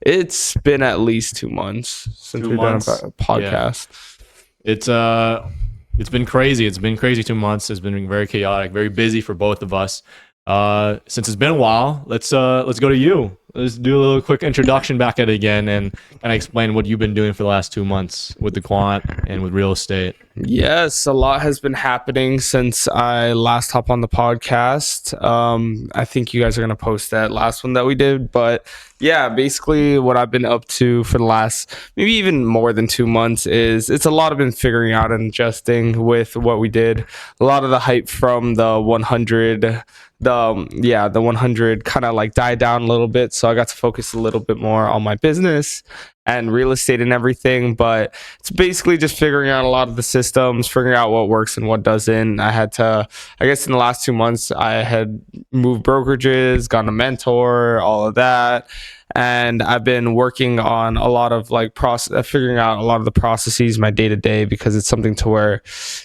It's been at least 2 months since we've done a podcast. Yeah. It's been crazy. It's been crazy 2 months. It's been very chaotic, very busy for both of us. Since it's been a while, let's go to you. Let's do a little quick introduction back at it again and kind of explain what you've been doing for the last 2 months with the Quant and with real estate. Yes, a lot has been happening since I last hopped on the podcast. I think you guys are going to post that last one that we did. But yeah, basically what I've been up to for the last maybe even more than 2 months is it's a lot of been figuring out and adjusting with what we did. A lot of the hype from the 100 the 100 kind of like died down a little bit, so I got to focus a little bit more on my business and real estate and everything. But it's basically just figuring out a lot of the systems, figuring out what works and what doesn't. I guess in the last 2 months I had moved brokerages, gotten a mentor, all of that. And I've been working on a lot of like figuring out a lot of the processes, my day to day, because it's something to where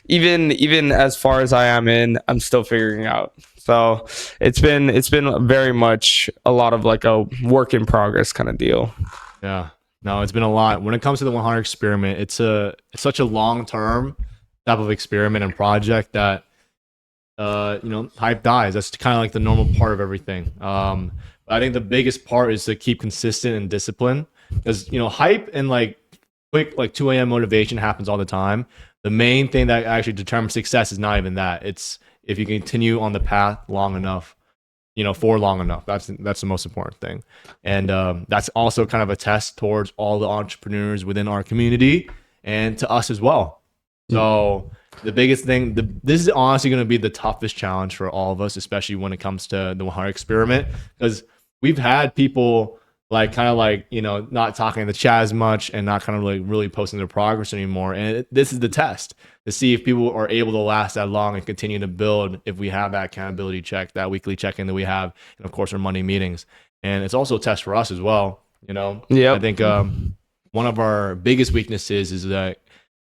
even as far as I am I'm still figuring out. So it's been very much a lot of like a work in progress kind of deal. Yeah, no, it's been a lot. When it comes to the 100 experiment, it's such a long term type of experiment and project that hype dies. That's kind of like the normal part of everything. I think the biggest part is to keep consistent and discipline, because hype and like quick like 2 a.m. motivation happens all the time. The main thing that actually determines success is not even that. It's if you continue on the path long enough, for long enough. That's the most important thing. And that's also kind of a test towards all the entrepreneurs within our community and to us as well. So the biggest thing, this is honestly going to be the toughest challenge for all of us, especially when it comes to the 100 experiment, because we've had people like kind of like, not talking in the chat as much and not kind of like really posting their progress anymore. And this is the test to see if people are able to last that long and continue to build if we have that accountability check, that weekly check-in that we have, and of course our Monday meetings. And it's also a test for us as well. Yeah. I think one of our biggest weaknesses is that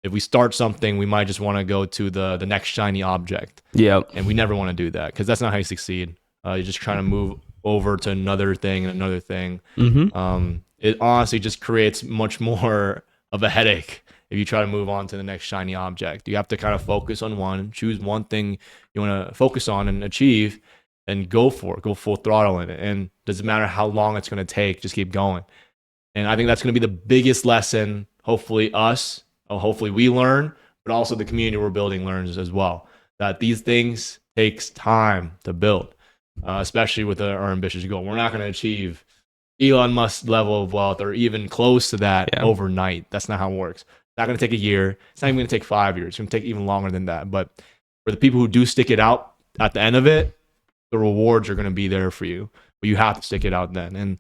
if we start something, we might just want to go to the next shiny object. Yeah. And we never want to do that, because that's not how you succeed. You're just trying to move over to another thing and another thing. Mm-hmm. It honestly just creates much more of a headache if you try to move on to the next shiny object. You have to kind of focus on one, choose one thing you want to focus on and achieve, and go for it, go full throttle in it. And doesn't matter how long it's going to take, just keep going. And I think that's going to be the biggest lesson, hopefully we learn, but also the community we're building learns as well, that these things takes time to build. Especially with our ambitious goal. We're not going to achieve Elon Musk's level of wealth or even close to that overnight. That's not how it works. It's not going to take a year. It's not even going to take 5 years. It's going to take even longer than that. But for the people who do stick it out at the end of it, the rewards are going to be there for you. But you have to stick it out then. And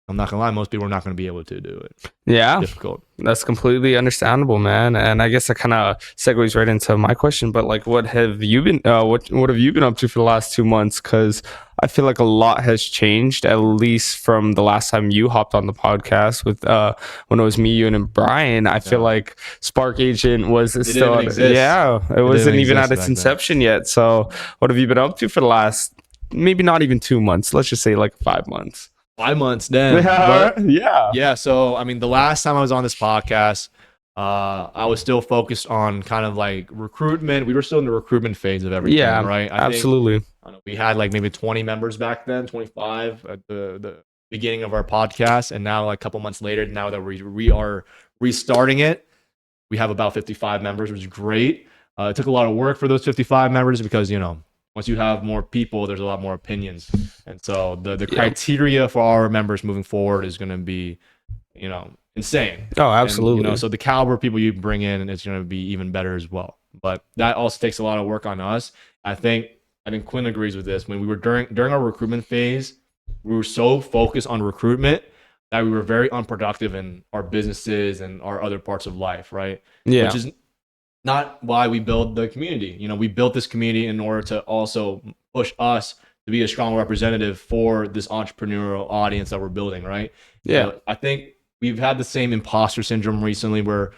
I'm not going to lie, most people are not going to be able to do it. Yeah. It's difficult. That's completely understandable, man. And I guess that kind of segues right into my question. But like, what have you been up to for the last 2 months? Because I feel like a lot has changed, at least from the last time you hopped on the podcast with when it was me, you, and Brian. I feel like Spark Agent was still it wasn't even at its inception yet. So what have you been up to for the last maybe not even 2 months? Let's just say like 5 months. 5 months then. Yeah. So, I mean, the last time I was on this podcast, I was still focused on kind of like recruitment. We were still in the recruitment phase of everything, right? Absolutely. I we had like maybe 20 members back then, 25 at the beginning of our podcast. And now, like a couple months later, now that we are restarting it, we have about 55 members, which is great. It took a lot of work for those 55 members because, once you have more people, there's a lot more opinions. And so the criteria for our members moving forward is going to be, insane. Oh, absolutely. And, so the caliber of people you bring in is going to be even better as well. But that also takes a lot of work on us. I think Quinn agrees with this. When we were during our recruitment phase, we were so focused on recruitment that we were very unproductive in our businesses and our other parts of life, right? Yeah. Which is not why we build the community. We built this community in order to also push us to be a strong representative for this entrepreneurial audience that we're building, right? Yeah. I think we've had the same imposter syndrome recently where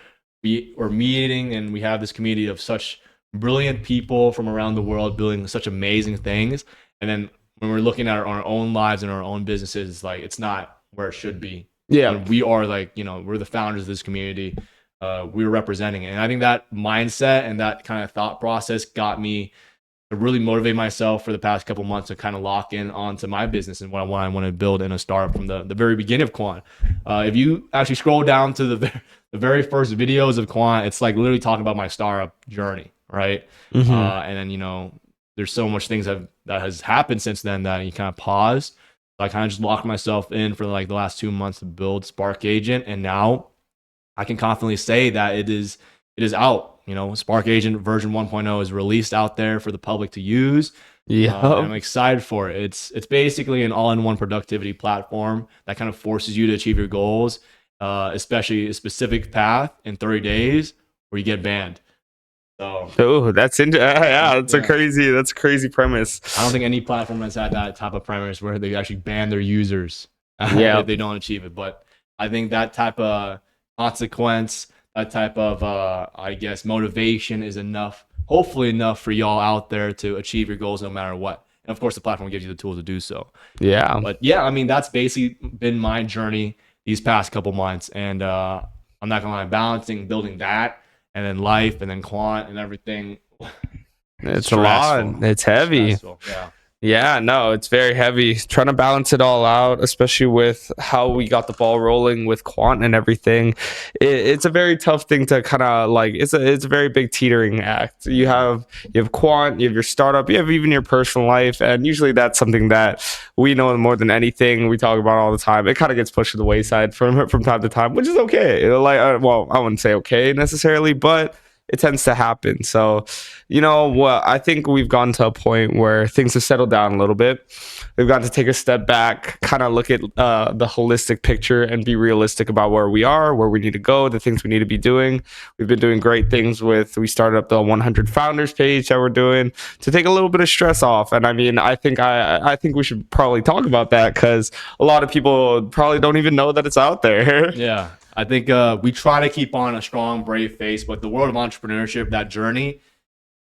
we are meeting and we have this community of such brilliant people from around the world building such amazing things. And then when we're looking at our own lives and our own businesses, it's like, it's not where it should be. Yeah. when we are like, we're the founders of this community. We're representing it. And I think that mindset and that kind of thought process got me to really motivate myself for the past couple months to kind of lock in onto my business and what I want to build in a startup from the very beginning of Quant. If you actually scroll down to the very first videos of Quant, it's like literally talking about my startup journey, right? And then, there's so much things that has happened since then that you kind of pause. So I kind of just locked myself in for like the last 2 months to build Spark Agent, and now I can confidently say that it is out. Spark Agent version 1.0 is released out there for the public to use. Yeah. And I'm excited for it. It's basically an all-in-one productivity platform that kind of forces you to achieve your goals, especially a specific path in 30 days where you get banned. So, oh, that's that's a crazy premise. I don't think any platform has had that type of premise where they actually ban their users if they don't achieve it. But I think that type of consequence, that type of I guess motivation is enough, hopefully enough for y'all out there to achieve your goals no matter what. And of course the platform gives you the tools to do so. Yeah. But yeah, I mean, that's basically been my journey these past couple months. And I'm not gonna lie, balancing building that and then life and then Quant and everything. It's stressful. A lot. It's heavy. Yeah, no, it's very heavy. Trying to balance it all out, especially with how we got the ball rolling with Quant and everything. It's a very tough thing to kind of like. It's a very big teetering act. You have Quant, you have your startup, you have even your personal life, and usually that's something that we know more than anything. We talk about all the time. It kind of gets pushed to the wayside from time to time, which is okay. Well, I wouldn't say okay necessarily, but it tends to happen. So, I think we've gotten to a point where things have settled down a little bit. We've got to take a step back, kind of look at the holistic picture and be realistic about where we are, where we need to go, the things we need to be doing. We've been doing great things we started up the 100 founders page that we're doing to take a little bit of stress off. And I mean, I think we should probably talk about that because a lot of people probably don't even know that it's out there. Yeah. I think we try to keep on a strong, brave face, but the world of entrepreneurship, that journey,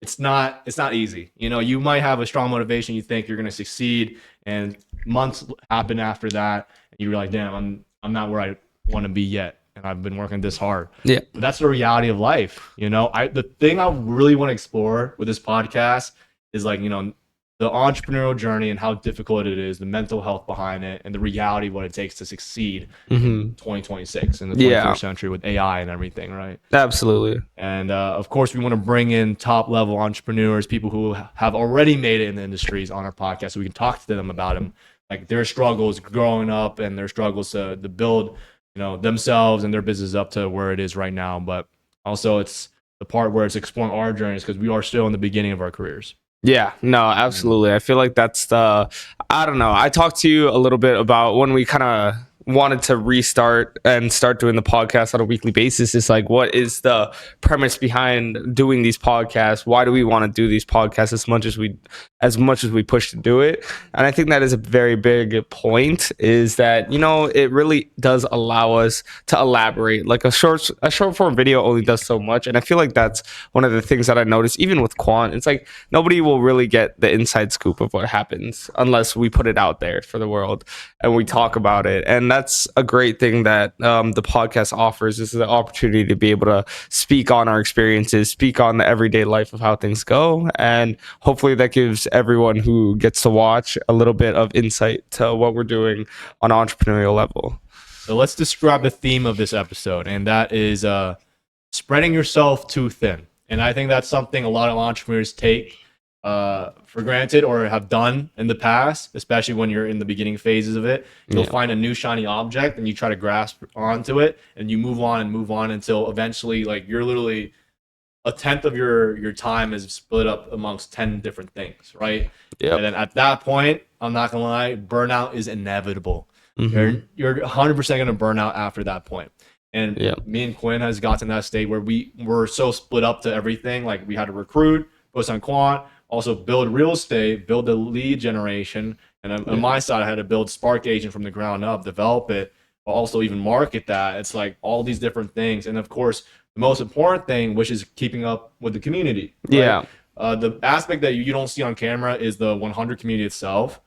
it's not easy. You might have a strong motivation, you think you're going to succeed, and months happen after that, and you're like, damn, I'm not where I want to be yet, and I've been working this hard. Yeah, but that's the reality of life. The thing I really want to explore with this podcast is like, the entrepreneurial journey and how difficult it is, the mental health behind it, and the reality of what it takes to succeed in 2026 in the 21st century with AI and everything, right? Absolutely. And of course, we want to bring in top-level entrepreneurs, people who have already made it in the industries on our podcast, so we can talk to them about them, like their struggles growing up and their struggles to build, themselves and their business up to where it is right now. But also, it's the part where it's exploring our journeys because we are still in the beginning of our careers. Yeah, no, absolutely. I feel like that's I don't know. I talked to you a little bit about when we kind of wanted to restart and start doing the podcast on a weekly basis. It's like, what is the premise behind doing these podcasts? Why do we want to do these podcasts as much as we push to do it? And I think that is a very big point, is that, it really does allow us to elaborate. Like a short form video only does so much. And I feel like that's one of the things that I noticed, even with Quant. It's like nobody will really get the inside scoop of what happens unless we put it out there for the world and we talk about it. And that's a great thing that the podcast offers. This is the opportunity to be able to speak on our experiences, speak on the everyday life of how things go. And hopefully that gives everyone who gets to watch a little bit of insight to what we're doing on an entrepreneurial level. So let's describe the theme of this episode, and that is spreading yourself too thin. And I think that's something a lot of entrepreneurs take for granted or have done in the past, especially when you're in the beginning phases of it. You'll find a new shiny object and you try to grasp onto it, and you move on until eventually, like, you're literally a tenth of your time is split up amongst 10 different things, right? Yep. And then at that point, I'm not gonna lie, burnout is inevitable. You're 100% gonna burn out after that point. And me and Quinn has gotten to that state where we were so split up to everything. Like, we had to recruit, post on Quant, also build real estate, build the lead generation. And on my side, I had to build Spark Agent from the ground up, develop it, but also even market that. It's like all these different things. And of course, the most important thing, which is keeping up with the community. Right? Yeah. The aspect that you don't see on camera is the 100 community itself.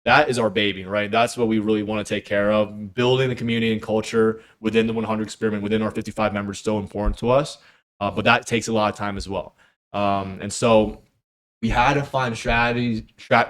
that is our baby, right? That's what we really want to take care of. Building the community and culture within the 100 experiment, within our 55 members, is so important to us. But that takes a lot of time as well. And so we had to find strategies.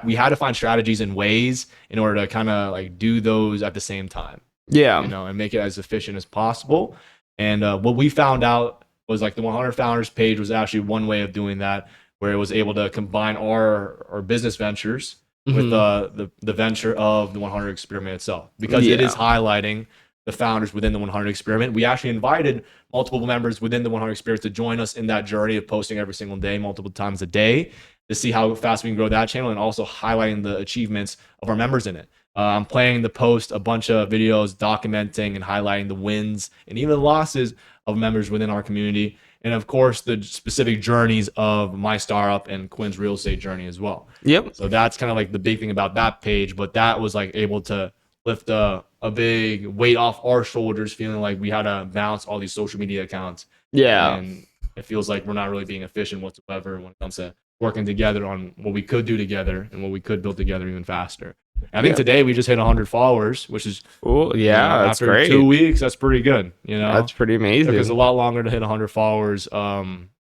We had to find strategies and ways in order to kind of like do those at the same time, Yeah. and make it as efficient as possible. And what we found out was like the 100 founders page was actually one way of doing that, where it was able to combine our business ventures with the venture of the 100 experiment itself, because it is highlighting the founders within the 100 experiment. We actually invited multiple members within the 100 experiment to join us in that journey of posting every single day, multiple times a day, to see how fast we can grow that channel, and also highlighting the achievements of our members in it. I'm planning to post a bunch of videos documenting and highlighting the wins and even the losses of members within our community. And of course, the specific journeys of my startup and Quinn's real estate journey as well. Yep. So that's kind of like the big thing about that page. But that was like able to lift a big weight off our shoulders, feeling like we had to balance all these social media accounts. Yeah. And it feels like we're not really being efficient whatsoever when it comes to working together on what we could do together and what we could build together even faster. I think today we just hit 100 followers, which is that's after great. 2 weeks, that's pretty good. That's pretty amazing. It took us a lot longer to hit 100 followers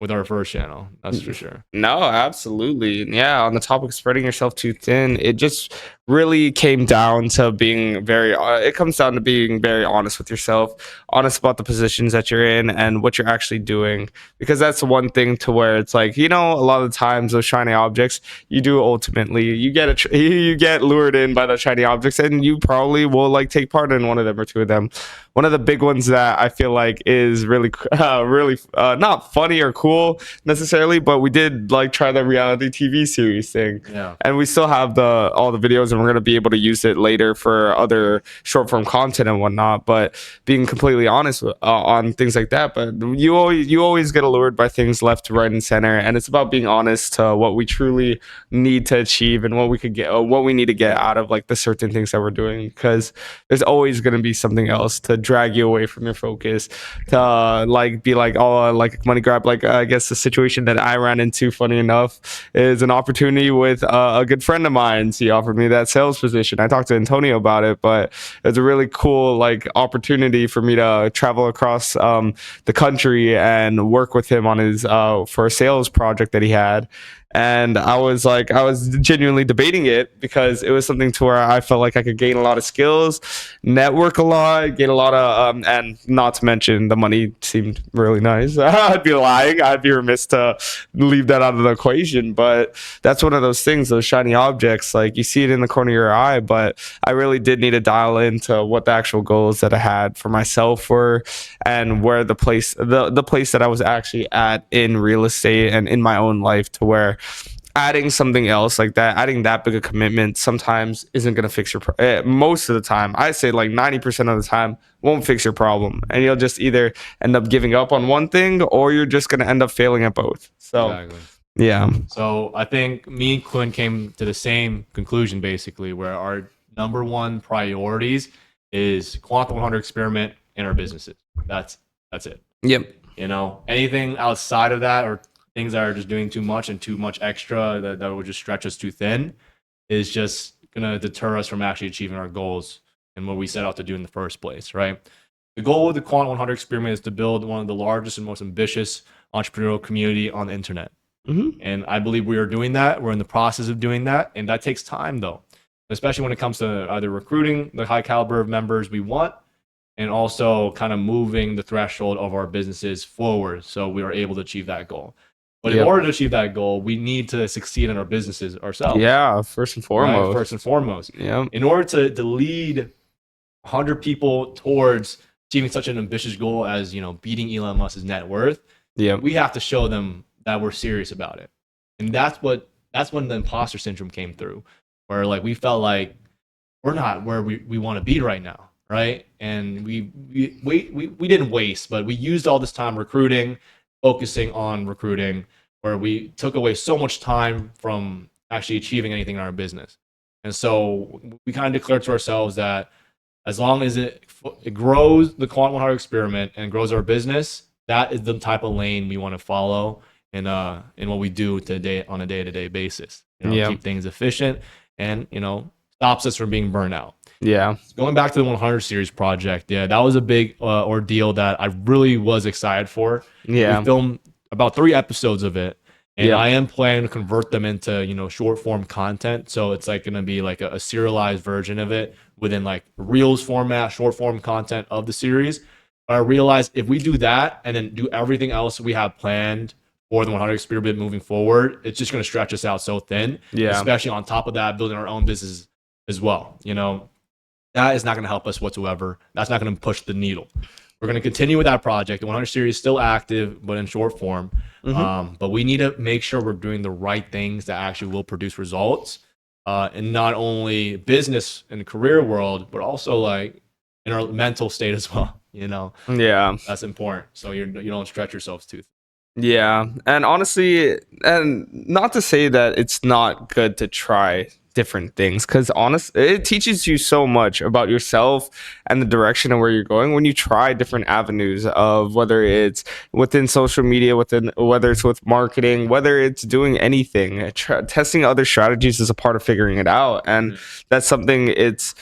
with our first channel. That's for sure. No, absolutely. Yeah, on the topic of spreading yourself too thin, it just really came down to being it comes down to being very honest with yourself, honest about the positions that you're in and what you're actually doing. Because that's the one thing to where it's like, a lot of the times those shiny objects, you do ultimately, you get lured in by the shiny objects, and you probably will like take part in one of them or two of them. One of the big ones that I feel like is really, really not funny or cool necessarily, but we did like try the reality TV series thing, and we still have all the videos, and we're gonna be able to use it later for other short form content and whatnot. But being completely honest on things like that, but you always get allured by things left, right, and center, and it's about being honest to what we truly need to achieve and what we need to get out of like the certain things that we're doing, because there's always gonna be something else to drag you away from your focus, to like be like, oh, like money grab. Like I guess the situation that I ran into, funny enough, is an opportunity with a good friend of mine. He offered me that sales position. I talked to Antonio about it, but it was a really cool like opportunity for me to travel across the country and work with him on his for a sales project that he had. And I was genuinely debating it, because it was something to where I felt like I could gain a lot of skills, network a lot, gain a lot of, and not to mention the money seemed really nice. I'd be lying. I'd be remiss to leave that out of the equation. But that's one of those things, those shiny objects, like you see it in the corner of your eye. But I really did need to dial into what the actual goals that I had for myself were, and where the place that I was actually at in real estate and in my own life, to where adding something else like that, adding that big a commitment sometimes isn't going to fix your most of the time, I say like 90% of the time, won't fix your problem, and you'll just either end up giving up on one thing, or you're just going to end up failing at both. So exactly. Yeah. So I think me and Quinn came to the same conclusion, basically, where our number one priorities is Quant 100 experiment in our businesses. That's it. Yep. Anything outside of that, or things that are just doing too much and too much extra that would just stretch us too thin, is just gonna deter us from actually achieving our goals and what we set out to do in the first place, right? The goal of the Quant 100 experiment is to build one of the largest and most ambitious entrepreneurial community on the internet. And I believe we are doing that. We're in the process of doing that. And that takes time, though, especially when it comes to either recruiting the high caliber of members we want, and also kind of moving the threshold of our businesses forward so we are able to achieve that goal. But in order to achieve that goal, we need to succeed in our businesses ourselves. Yeah, first and foremost. Right? First and foremost. Yeah. In order to lead 100 people towards achieving such an ambitious goal as, beating Elon Musk's net worth, we have to show them that we're serious about it. And that's when the imposter syndrome came through, where like we felt like we're not where we want to be right now, right? And we didn't waste, but we used all this time focusing on recruiting, where we took away so much time from actually achieving anything in our business. And so we kind of declared to ourselves that as long as it grows the Quant 100 experiment and grows our business, that is the type of lane we want to follow in what we do today on a day-to-day basis. Keep things efficient and stops us from being burnt out. Yeah. Going back to the 100 series project, yeah, that was a big ordeal that I really was excited for. We Yeah. filmed about 3 episodes of it, and Yep. I am planning to convert them into short form content. So it's like going to be like a serialized version of it within like reels format, short form content of the series. But I realized if we do that and then do everything else we have planned for the 100 experiment moving forward, it's just going to stretch us out so thin. Yeah. Especially on top of that, building our own business as well. That is not going to help us whatsoever. That's not going to push the needle. We're going to continue with that project. The 100 series is still active, but in short form. But we need to make sure we're doing the right things that actually will produce results, in not only business and career world, but also like in our mental state as well. Yeah. That's important. So you don't stretch yourselves too thin. Yeah. And honestly, and not to say that it's not good to try different things, because it teaches you so much about yourself and the direction of where you're going when you try different avenues of whether it's within social media, whether it's with marketing, whether it's doing anything. Testing other strategies is a part of figuring it out, and that's something it's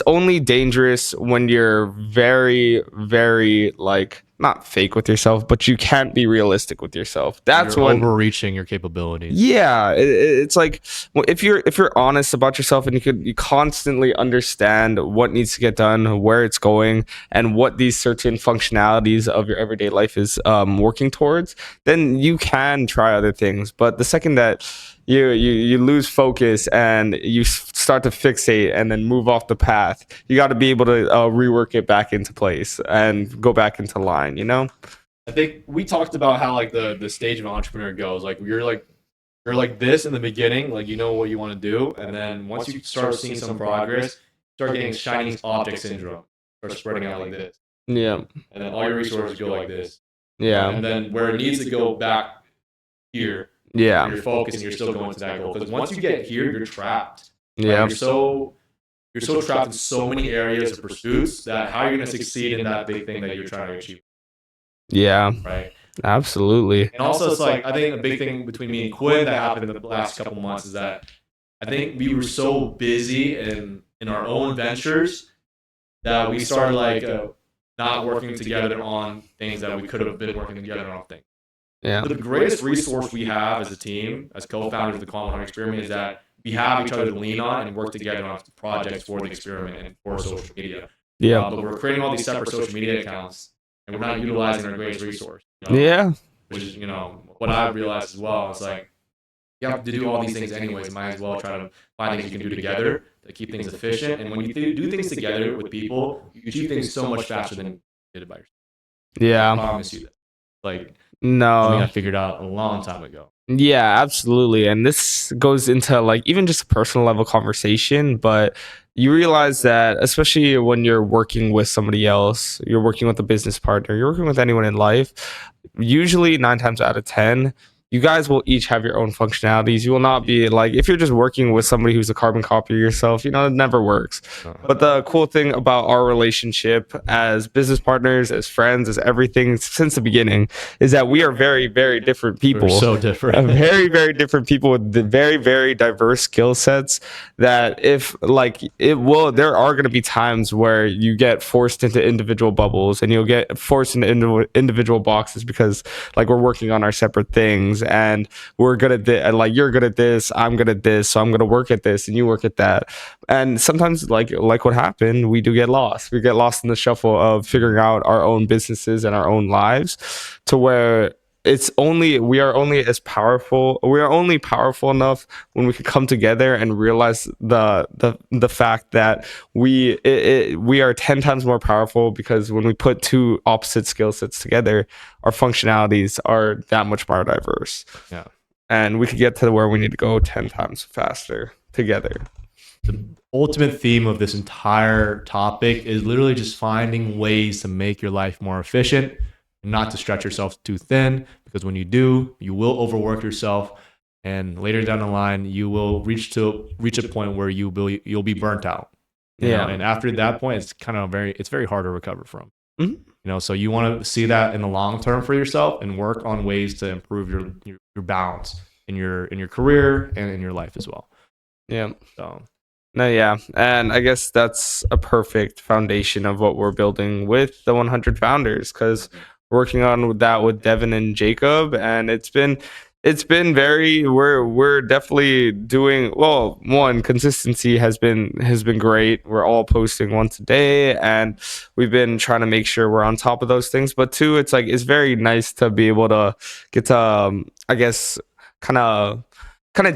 only dangerous when you're very, very like not fake with yourself, but you can't be realistic with yourself. That's You're when overreaching your capabilities. yeah, it's like if you're honest about yourself and you constantly understand what needs to get done, where it's going, and what these certain functionalities of your everyday life is working towards, then you can try other things. But the second that you lose focus and you start to fixate and then move off the path, you got to be able to rework it back into place and go back into line. I think we talked about how like the stage of an entrepreneur goes. Like you're like this in the beginning, like you know what you want to do, and then once you start seeing some progress, start getting shiny object syndrome, start spreading out like this, Yeah. and then all your resources go like this. Yeah. And then where it needs to go back here, Yeah. you're focused and you're still going to that goal. Because once you get here, you're trapped. Like, Yeah. you're so trapped in so many areas of pursuits that how you're going to succeed in that big thing that you're trying to achieve. Yeah. Right. Absolutely. And also, it's like I think a big thing between me and Quinn that happened in the last couple months is that I think we were so busy in our own ventures that we started like not working together on things that we could have been working together on things. Yeah. The greatest resource we have as a team, as co-founders of the Quant experiment, is that we have each other to lean on and work together on projects for the experiment and for social media. Yeah. But we're creating all these separate social media accounts, and we're not utilizing our greatest resource. Yeah. Which is what I realized as well. It's like you have to do all these things anyways. Might as well try to find things you can do together to keep things efficient. And when you do things together with people, you achieve things so much faster than you did it by yourself. Yeah. I promise you that. Like no. Something I figured out a long time ago. Yeah, absolutely. And this goes into like even just a personal level conversation, but you realize that especially when you're working with somebody else, you're working with a business partner, you're working with anyone in life, usually 9 times out of 10, you guys will each have your own functionalities. You will not be like, if you're just working with somebody who's a carbon copy of yourself, it never works. But the cool thing about our relationship as business partners, as friends, as everything since the beginning is that we are very, very different people. We're so different. Very, very different people with the very, very diverse skill sets that there are going to be times where you get forced into individual bubbles and you'll get forced into individual boxes because like we're working on our separate things. And we're good at this, like you're good at this, I'm good at this, so I'm gonna work at this and you work at that. And sometimes like what happened, we do get lost. We get lost in the shuffle of figuring out our own businesses and our own lives to where we are only powerful enough when we can come together and realize the fact that we are 10 times more powerful because when we put two opposite skill sets together, our functionalities are that much more diverse. Yeah. And we could get to where we need to go 10 times faster together. The ultimate theme of this entire topic is literally just finding ways to make your life more efficient, not to stretch yourself too thin, because when you do, you will overwork yourself, and later down the line, you will reach a point where you'll be burnt out. You know? And after that point, it's very hard to recover from. Mm-hmm. So you want to see that in the long term for yourself and work on ways to improve your balance in your career and in your life as well. Yeah. So No, yeah. And I guess that's a perfect foundation of what we're building with the 100 founders, because working on with that with Devin and Jacob, and it's been very we're definitely doing well. One, consistency has been great. We're all posting once a day, and we've been trying to make sure we're on top of those things. But two, it's like it's very nice to be able to get to I guess kind of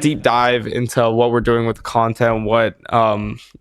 deep dive into what we're doing with the content, what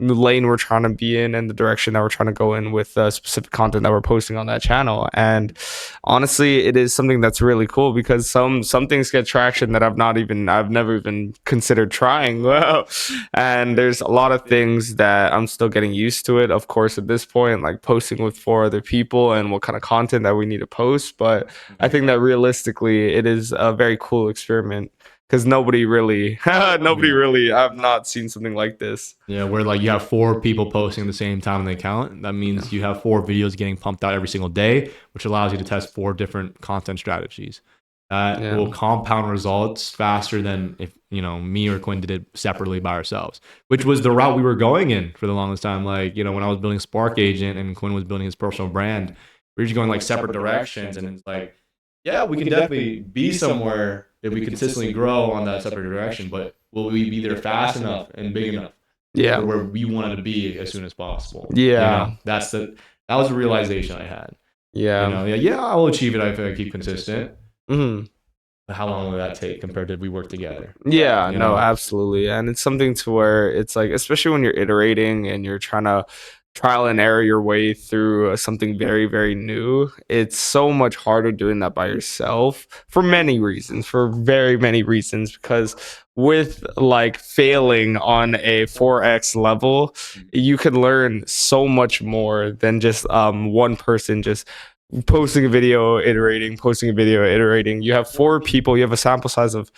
lane we're trying to be in, and the direction that we're trying to go in with the specific content that we're posting on that channel. And honestly, it is something that's really cool because some things get traction that I've never even considered trying. Well, and there's a lot of things that I'm still getting used to it. Of course, at this point, like posting with four other people and what kind of content that we need to post. But I think that realistically, it is a very cool experiment because nobody really, I've not seen something like this. Yeah, where like you have four people posting at the same time on the account. That means you have four videos getting pumped out every single day, which allows you to test four different content strategies. That Yeah. will compound results faster than if me or Quinn did it separately by ourselves, which was the route we were going in for the longest time. Like when I was building Spark Agent and Quinn was building his personal brand, we were just going like separate directions, and it's like, yeah, we can definitely be somewhere if we consistently grow on that separate direction, but will we be there fast enough and big enough Yeah. where we wanted to be as soon as possible? Yeah. That was a realization I had. Yeah. Yeah, I will achieve it if I keep consistent. Hmm. But how long will that take compared to if we work together? Yeah, You no, know? absolutely. And it's something to where it's like, especially when you're iterating and you're trying to trial and error your way through something very, very new, it's so much harder doing that by yourself for many reasons, for very many reasons. Because with like failing on a 4x level, you can learn so much more than just one person just posting a video, iterating, posting a video, iterating. You have four people, you have a sample size of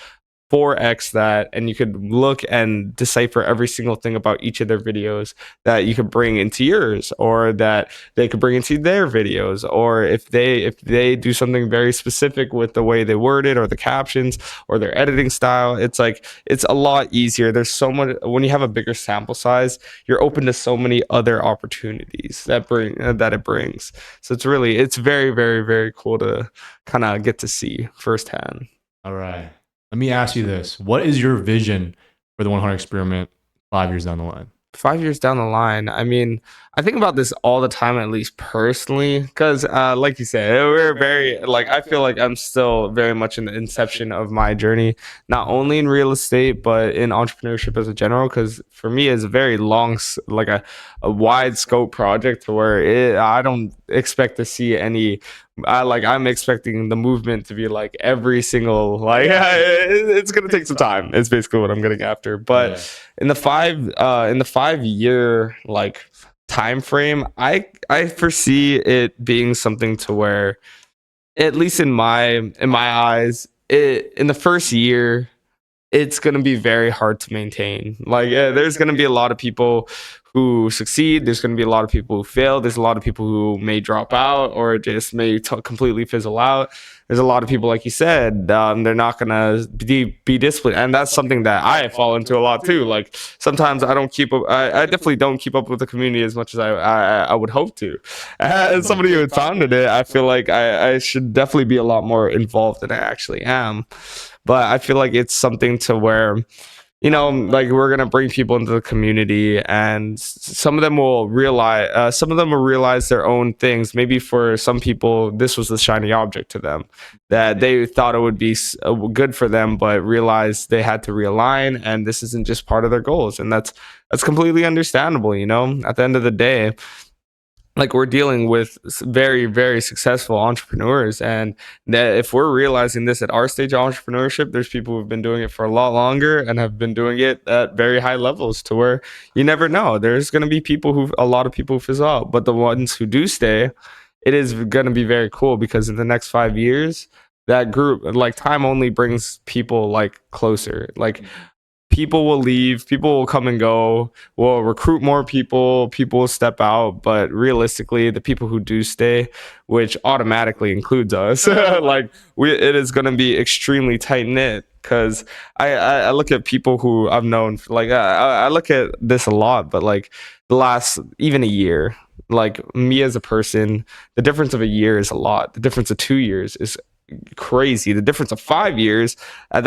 4x that, and you could look and decipher every single thing about each of their videos that you could bring into yours, or that they could bring into their videos, or if they do something very specific with the way they word it or the captions or their editing style. It's like it's a lot easier. There's so much when you have a bigger sample size, you're open to so many other opportunities that it brings. So it's very, very, very cool to kind of get to see firsthand. All right. Let me ask you this. What is your vision for the 100 experiment 5 years down the line? 5 years down the line, I mean, I think about this all the time, at least personally, because like you said, we're very like I feel like I'm still very much in the inception of my journey, not only in real estate but in entrepreneurship as a general. Because for me, it's a very long, like a wide scope project where I don't expect to see any. I'm expecting the movement to be like every single it's gonna take some time. It's basically what I'm getting after, but in the 5 year like time frame, I foresee it being something to where, at least in my eyes, it in the first year it's going to be very hard to maintain. Like, yeah, there's going to be a lot of people who succeed. There's going to be a lot of people who fail. There's a lot of people who may drop out or just may completely fizzle out. There's a lot of people, like you said, they're not going to be disciplined. And that's something that I fall into a lot too. Like, sometimes I don't keep up. I definitely don't keep up with the community as much as I would hope to. As somebody who had founded it, I feel like I should definitely be a lot more involved than I actually am. But I feel like it's something to where, like, we're gonna bring people into the community, and some of them will realize their own things. Maybe for some people, this was the shiny object to them, that they thought it would be good for them, but realized they had to realign, and this isn't just part of their goals, and that's completely understandable. At the end of the day, like, we're dealing with very, very successful entrepreneurs, and that if we're realizing this at our stage of entrepreneurship, there's people who've been doing it for a lot longer and have been doing it at very high levels, to where you never know, there's going to be a lot of people who fizzle out, but the ones who do stay, it is going to be very cool, because in the next 5 years, that group, like, time only brings people like closer. Like, people will leave, people will come and go, we'll recruit more people, people will step out, but realistically the people who do stay, which automatically includes us, like it is going to be extremely tight knit. Because I look at people who I've known, like I look at this a lot, but like the last even a year, like me as a person, the difference of a year is a lot. The difference of 2 years is crazy. The difference of 5 years at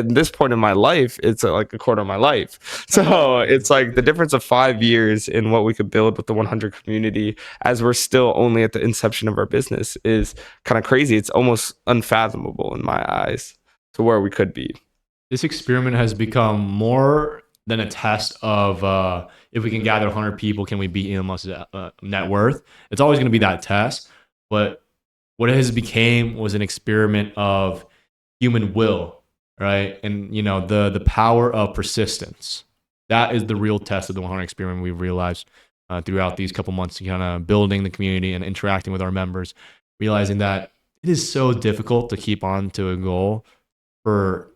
this point in my life, it's like a quarter of my life. So it's like the difference of 5 years in what we could build with the 100 community, as we're still only at the inception of our business, is kind of crazy. It's almost unfathomable in my eyes to where we could be. This experiment has become more than a test of if we can gather 100 people, can we beat Elon Musk's net worth? It's always going to be that test. But what it has became was an experiment of human will, right? And the power of persistence. That is the real test of the 100 experiment. We've realized throughout these couple months, kind of building the community and interacting with our members, realizing that it is so difficult to keep on to a goal for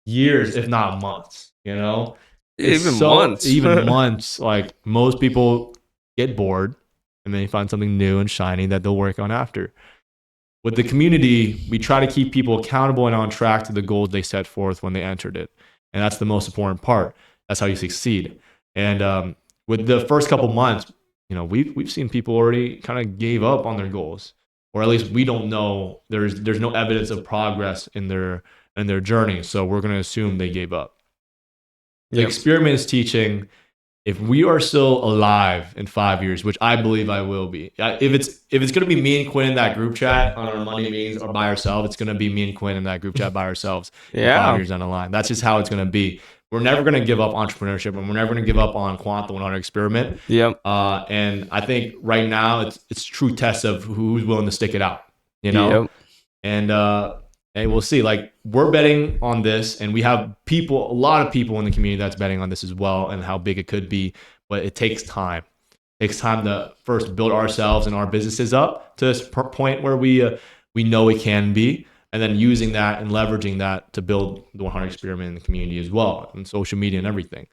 years, if not months. Even months. Even months. Like most people get bored and they find something new and shiny that they'll work on after. With the community, we try to keep people accountable and on track to the goals they set forth when they entered it. And that's the most important part. That's how you succeed. And with the first couple months, we've seen people already kind of gave up on their goals, or at least we don't know. There's no evidence of progress in their journey, so we're going to assume they gave up. The experiment is teaching, if we are still alive in 5 years, which I believe I will be, if it's going to be me and Quinn in that group chat on our Monday meetings or by ourselves, it's going to be me and Quinn in that group chat by ourselves. In 5 years down the line. That's just how it's going to be. We're never going to give up entrepreneurship, and we're never going to give up on Quant, the 100 experiment. Yep. And I think right now it's true test of who's willing to stick it out. Yep. And hey, we'll see. Like, we're betting on this, and we have a lot of people in the community that's betting on this as well, and how big it could be. But it takes time. It takes time to first build ourselves and our businesses up to this point where we know it can be, and then using that and leveraging that to build the 100 experiment in the community as well, and social media and everything.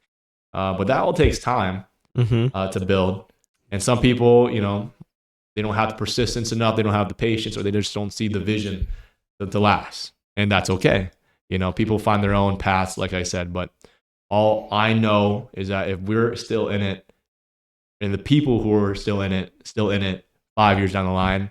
But that all takes time to build. And some people, they don't have the persistence enough, they don't have the patience, or they just don't see the vision to last. And that's okay. People find their own paths, like I said, but all I know is that if we're still in it, and the people who are still in it 5 years down the line,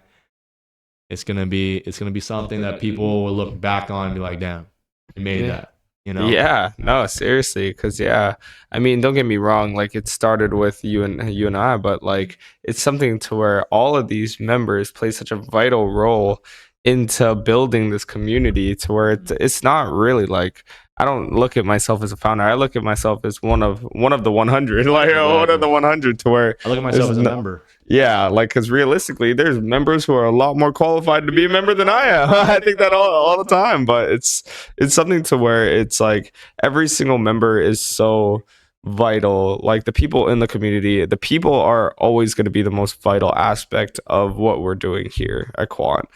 it's gonna be something that people will look back on and be like, damn, we made that. Yeah, no, seriously, because I mean, don't get me wrong, like it started with you and I, but like it's something to where all of these members play such a vital role into building this community, to where it's not really like, I don't look at myself as a founder. I look at myself as one of the 100, like one of the 100, to where I look at myself as a member. Yeah, like, because realistically, there's members who are a lot more qualified to be a member than I am. I think that all the time, but it's something to where it's like every single member is so vital. Like the people in the community, the people are always going to be the most vital aspect of what we're doing here at Quant.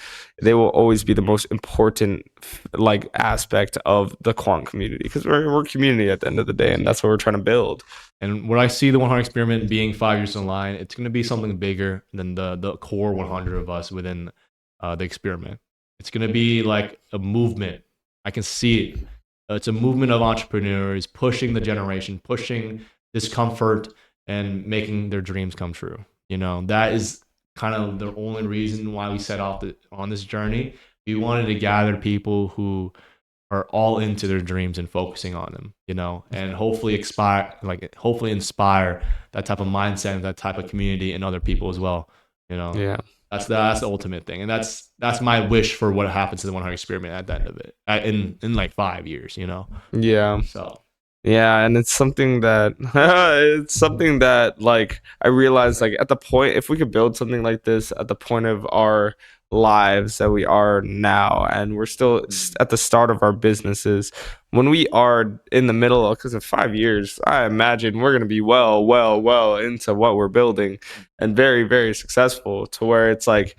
They will always be the most important like aspect of the Quant community, because we're community at the end of the day, and that's what we're trying to build. And what I see the 100 experiment being 5 years down the line, it's going to be something bigger than the core 100 of us within the experiment. It's going to be like a movement. I can see it. It's a movement of entrepreneurs pushing the generation, pushing discomfort, and making their dreams come true. That is kind of the only reason why we set off on this journey. We wanted to gather people who are all into their dreams and focusing on them, and hopefully inspire that type of mindset and that type of community in other people as well. Yeah. That's the ultimate thing, and that's my wish for what happens to the 100 experiment at the end of it, in like 5 years. Yeah. So. Yeah, and it's something that like I realized, like at the point, if we could build something like this at the point of our lives that we are now, and we're still at the start of our businesses, when we are in the middle of, because in 5 years I imagine we're going to be well into what we're building and very, very successful, to where it's like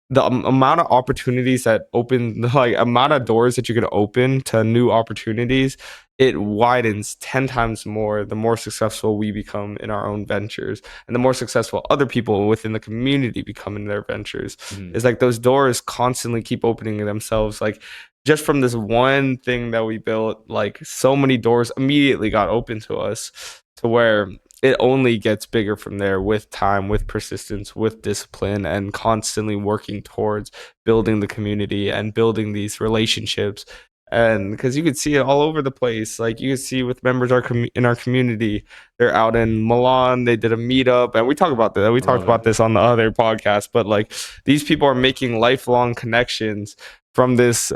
the amount of opportunities that open, like amount of doors that you could open to new opportunities, it widens 10 times more the more successful we become in our own ventures, and the more successful other people within the community become in their ventures. Mhm. It's like those doors constantly keep opening themselves. Like just from this one thing that we built, like so many doors immediately got open to us, to where it only gets bigger from there with time, with persistence, with discipline, and constantly working towards building the community and building these relationships. And because you could see it all over the place, like you could see with members in our community, they're out in Milan. They did a meetup, and we talk about that. We I talked love about it. this on the other podcast, but like these people are making lifelong connections from this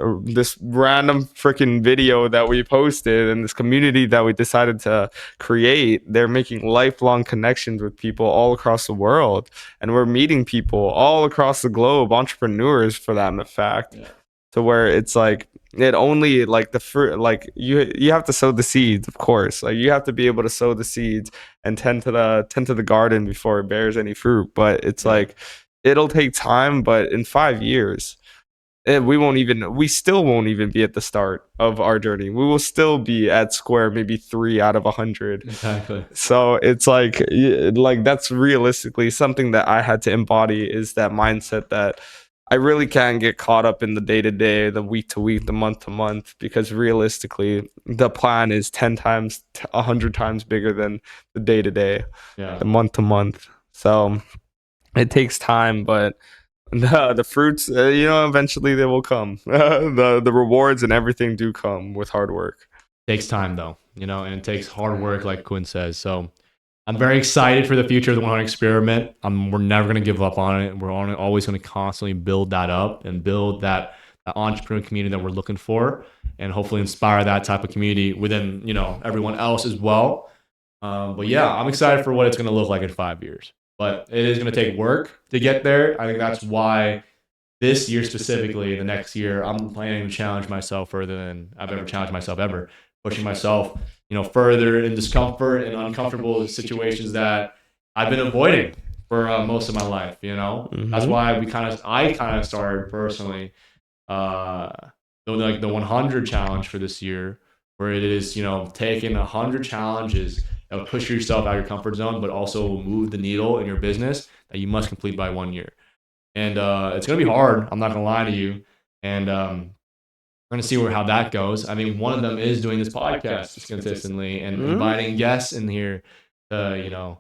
random freaking video that we posted and this community that we decided to create. They're making lifelong connections with people all across the world, and we're meeting people all across the globe, entrepreneurs for that fact, Yeah. to where it's like it only like the fruit, like you have to sow the seeds, of course, like you have to be able to sow the seeds and tend to the garden before it bears any fruit. But it's Yeah. like it'll take time, but in 5 years we still won't even be at the start of our journey. We will still be at square maybe 3 out of 100. Exactly. So it's like that's realistically something that I had to embody, is that mindset that I really can't get caught up in the day to day, the week to week, the month to month, because realistically the plan is 10 times, 100 times bigger than the day to day, Yeah. the month to month. So it takes time, but the fruits, eventually they will come. The rewards and everything do come with hard work. Takes time though, and it takes hard work, like Quinn says. So I'm very excited for the future of the 100 experiment. We're never going to give up on it. We're always going to constantly build that up and build that entrepreneur community that we're looking for, and hopefully inspire that type of community within everyone else as well. But yeah, I'm excited for what it's going to look like in 5 years. But it is going to take work to get there. I think that's why this year specifically, the next year, I'm planning to challenge myself further than I've ever challenged myself ever, pushing myself, further in discomfort and uncomfortable situations that I've been avoiding for most of my life. That's why I kind of started personally, uh, the 100 challenge for this year, where it is, taking 100 challenges that will push yourself out of your comfort zone, but also move the needle in your business that you must complete by 1 year. And it's going to be hard. I'm not going to lie to you. And we're going to see how that goes. I mean, one of them is doing this podcast consistently and inviting guests in here to, to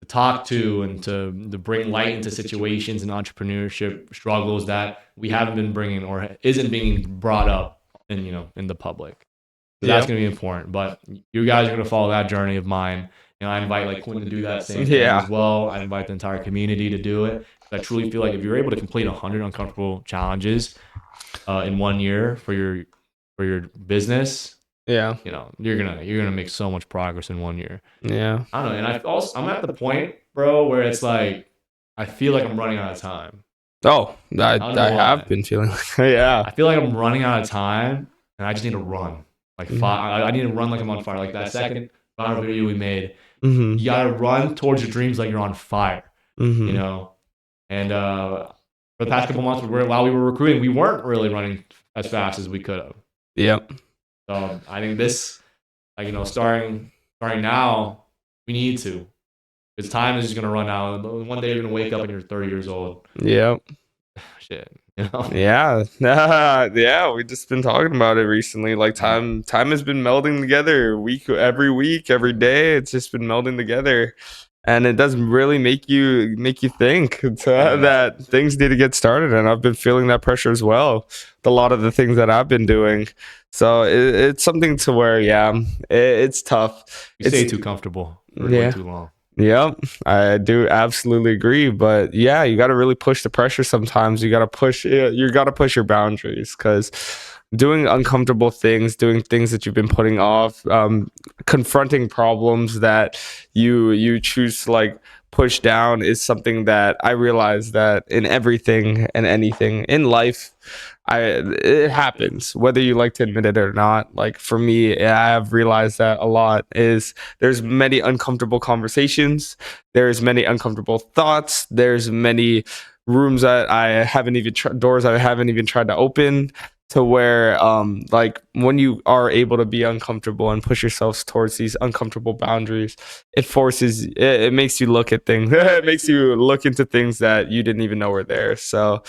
talk to and to bring light into situations and entrepreneurship struggles that we haven't been bringing or isn't being brought up in the public. So that's going to be important. But you guys are going to follow that journey of mine. I invite like Quinn to do that same thing as well. I invite the entire community to do it. I truly feel like if you're able to complete 100 uncomfortable challenges in 1 year for your business, you're gonna make so much progress in 1 year. Yeah. I don't know, and I'm at the point, bro, where it's like I feel like I'm running out of time. Oh, I have been feeling like yeah. I feel like I'm running out of time, and I just need to run. Like I need to run like I'm on fire. Like that second viral video we made, you gotta run towards your dreams like you're on fire. And for the past couple months, while we were recruiting, we weren't really running as fast as we could have. Yep. So I think this, starting now, we need to. Because time is just gonna run out. One day you're gonna wake up and you're 30 years old. Yep. Shit. Yeah. Yeah. We've just been talking about it recently. Like time has been melding together every week, every day. It's just been melding together. And it does really make you think that things need to get started. And I've been feeling that pressure as well with a lot of the things that I've been doing. So it's something to where, it's tough. You stay too comfortable for way too long. Yep, I do absolutely agree. But yeah, you got to really push the pressure sometimes. You got to push your boundaries, because doing uncomfortable things, doing things that you've been putting off, confronting problems that you choose to like push down is something that I realize that in everything and anything in life, it happens whether you like to admit it or not. Like for me, I have realized that a lot is there's many uncomfortable conversations, there's many uncomfortable thoughts, there's many rooms that I haven't even doors I haven't even tried to open, to where like when you are able to be uncomfortable and push yourselves towards these uncomfortable boundaries, it makes you look at things. It makes you look into things that you didn't even know were there. So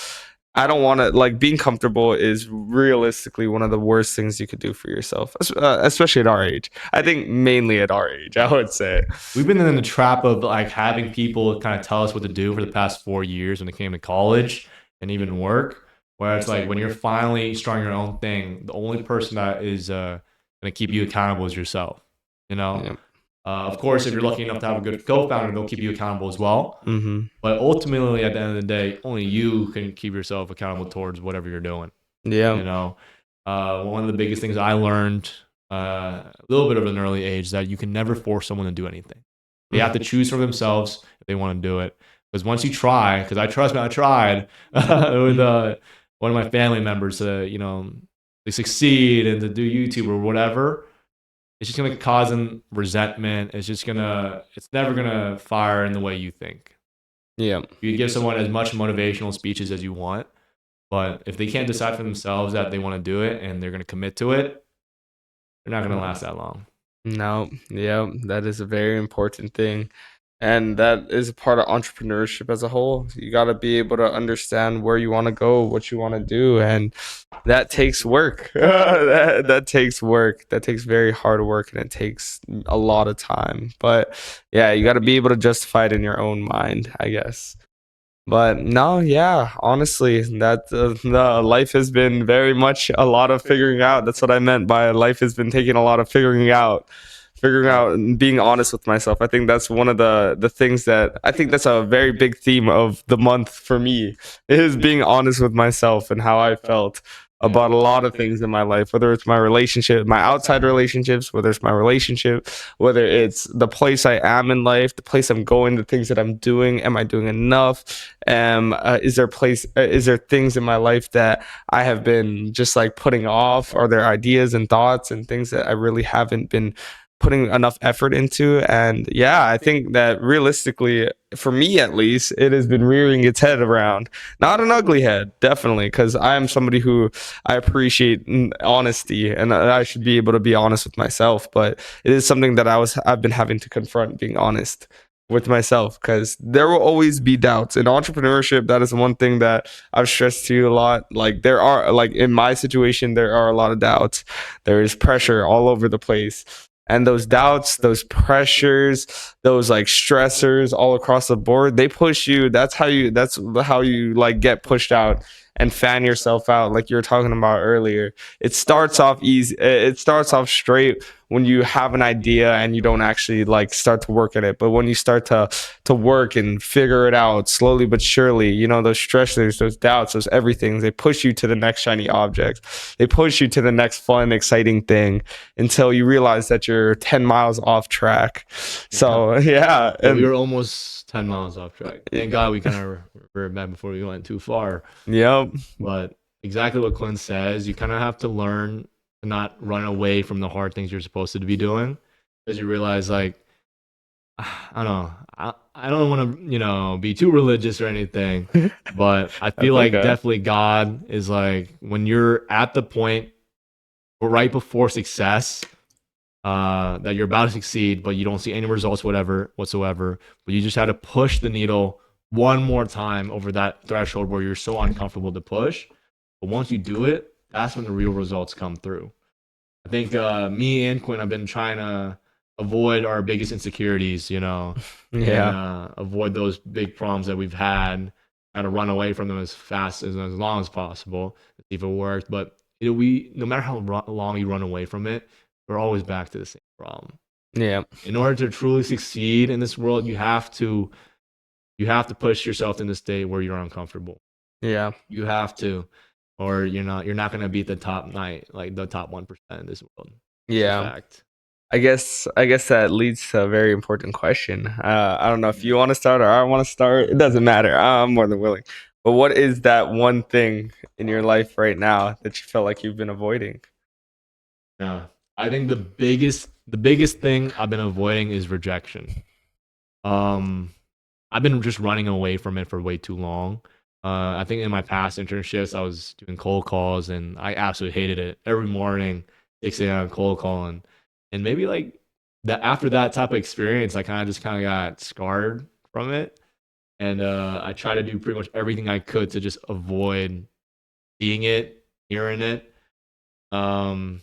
I don't want to, like, being comfortable is realistically one of the worst things you could do for yourself, especially at our age. I think mainly at our age, I would say. We've been in the trap of like having people kind of tell us what to do for the past 4 years when it came to college and even work. Where it's like when you're finally starting your own thing, the only person that is going to keep you accountable is yourself. You know, Yeah. of course, if you're lucky enough to have a good co-founder, they'll keep you accountable as well. Mm-hmm. But ultimately, at the end of the day, only you can keep yourself accountable towards whatever you're doing. Yeah. You know, one of the biggest things I learned a little bit of an early age is that you can never force someone to do anything. They have to choose for themselves if they want to do it. Because once you try, because I trust me, I tried with one of my family members to, they succeed and to do YouTube or whatever. It's just gonna cause them resentment. It's never gonna fire in the way you think. Yeah. You give someone as much motivational speeches as you want, but if they can't decide for themselves that they want to do it and they're gonna commit to it, they're not gonna last that long. No, yeah, that is a very important thing. And that is a part of entrepreneurship as a whole. You got to be able to understand where you want to go, what you want to do. And that takes work. That takes work. That takes very hard work, and it takes a lot of time. But yeah, you got to be able to justify it in your own mind, I guess. But no, yeah, honestly, that the life has been very much a lot of figuring out. That's what I meant by life has been taking a lot of figuring out and being honest with myself. I think that's one of the things that I think that's a very big theme of the month for me, is being honest with myself and how I felt about a lot of things in my life, whether it's my relationship, my outside relationships, whether it's my relationship, whether it's the place I am in life, the place I'm going, the things that I'm doing. Am I doing enough? Is there things in my life that I have been just like putting off? Are there ideas and thoughts and things that I really haven't been putting enough effort into? And yeah, I think that realistically, for me at least, it has been rearing its head around. Not an ugly head, definitely, because I am somebody who I appreciate honesty, and I should be able to be honest with myself. But it is something that I've been having to confront, being honest with myself, because there will always be doubts in entrepreneurship. That is one thing that I've stressed to you a lot. Like, there are, like, in my situation, there are a lot of doubts. There is pressure all over the place, and those doubts, those pressures, those like stressors all across the board, they push you. That's how you like get pushed out and fan yourself out, like you were talking about earlier. It starts off easy, it starts off straight when you have an idea and you don't actually like start to work at it. But when you start to work and figure it out slowly but surely, those stressors, those doubts, those everything, they push you to the next shiny object. They push you to the next fun, exciting thing, until you realize that you're 10 miles off track. So yeah. Yeah, we were almost 10 miles off track. Thank God we kind of reverted back before we went too far. Yep. But exactly what Clint says, you kind of have to learn to not run away from the hard things you're supposed to be doing, because you realize, like, I don't know, I don't want to, be too religious or anything, but I feel like okay. definitely God is like when you're at the point right before success, that you're about to succeed, but you don't see any results, whatsoever. But you just had to push the needle one more time over that threshold where you're so uncomfortable to push. But once you do it, that's when the real results come through. I think me and Quinn have been trying to avoid our biggest insecurities, and avoid those big problems that we've had, try to run away from them as fast as long as possible, see if it works. But no matter how long you run away from it, we're always back to the same problem. Yeah. In order to truly succeed in this world, you have to push yourself in the state where you're uncomfortable. Yeah. You have to, or you're not going to beat the top night, like the top 1% in this world. Yeah. Fact. I guess that leads to a very important question. I don't know if you want to start or I want to start. It doesn't matter. I'm more than willing. But what is that one thing in your life right now that you feel like you've been avoiding? Yeah. I think the biggest thing I've been avoiding is rejection. Um I've been just running away from it for way too long. I think in my past internships, I was doing cold calls and I absolutely hated it. Every morning, 6 a.m. cold calling. And maybe like that after that type of experience, I kind of got scarred from it. And I tried to do pretty much everything I could to just avoid seeing it, hearing it. Um,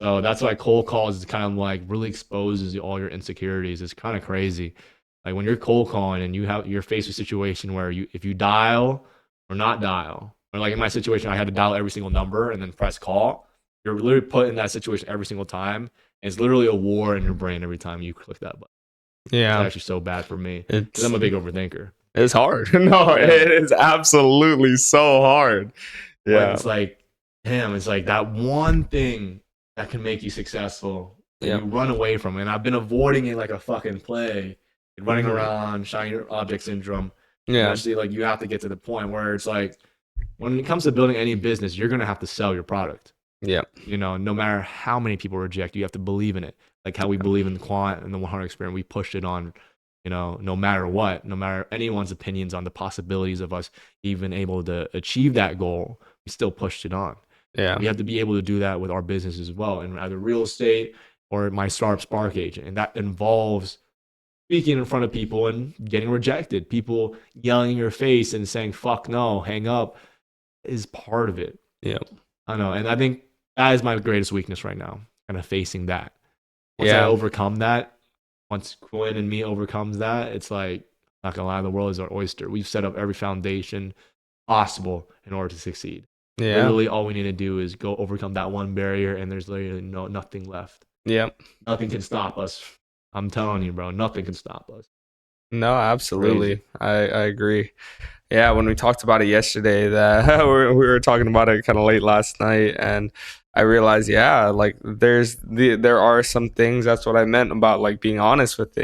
so that's why cold calls is kind of like really exposes all your insecurities. It's kind of crazy. Like when you're cold calling and you're faced with a situation where if you dial or not dial, or like in my situation, I had to dial every single number and then press call. You're literally put in that situation every single time. And it's literally a war in your brain every time you click that button. It's Yeah, actually so bad for me because it's I'm a big overthinker. it's hard. No, Yeah. it is absolutely so hard. But Yeah, it's like, damn, it's like that one thing that can make you successful that yeah, you run away from. And I've been avoiding it like a fucking plague, running hmm around, shiny object syndrome. yeah, Eventually, like you have to get to the point where it's like, when it comes to building any business, you're gonna have to sell your product. yeah, You know, no matter how many people reject, you have to believe in it. Like how we believe in the Quant and the 100 experiment, we pushed it on. You know, no matter what, no matter anyone's opinions on the possibilities of us even able to achieve that goal, we still pushed it on. yeah, We have to be able to do that with our business as well, and either real estate or my startup Spark agent, and that involves speaking in front of people and getting rejected. People yelling in your face and saying "fuck no," hang up is part of it. yeah, I know, and I think that is my greatest weakness right now, kind of facing that. Once I yeah, overcome that, once Quinn and me overcomes that, it's like, not gonna lie, the world is our oyster. We've set up every foundation possible in order to succeed. yeah, Literally, all we need to do is go overcome that one barrier, and there's literally nothing left. yeah. Nothing can stop us. I'm telling you, bro, nothing can stop us. No, Crazy. absolutely. I agree. Yeah, when we talked about it yesterday, that we were talking about it kind of late last night, and I realized, yeah, like there are some things. That's what I meant about like being honest with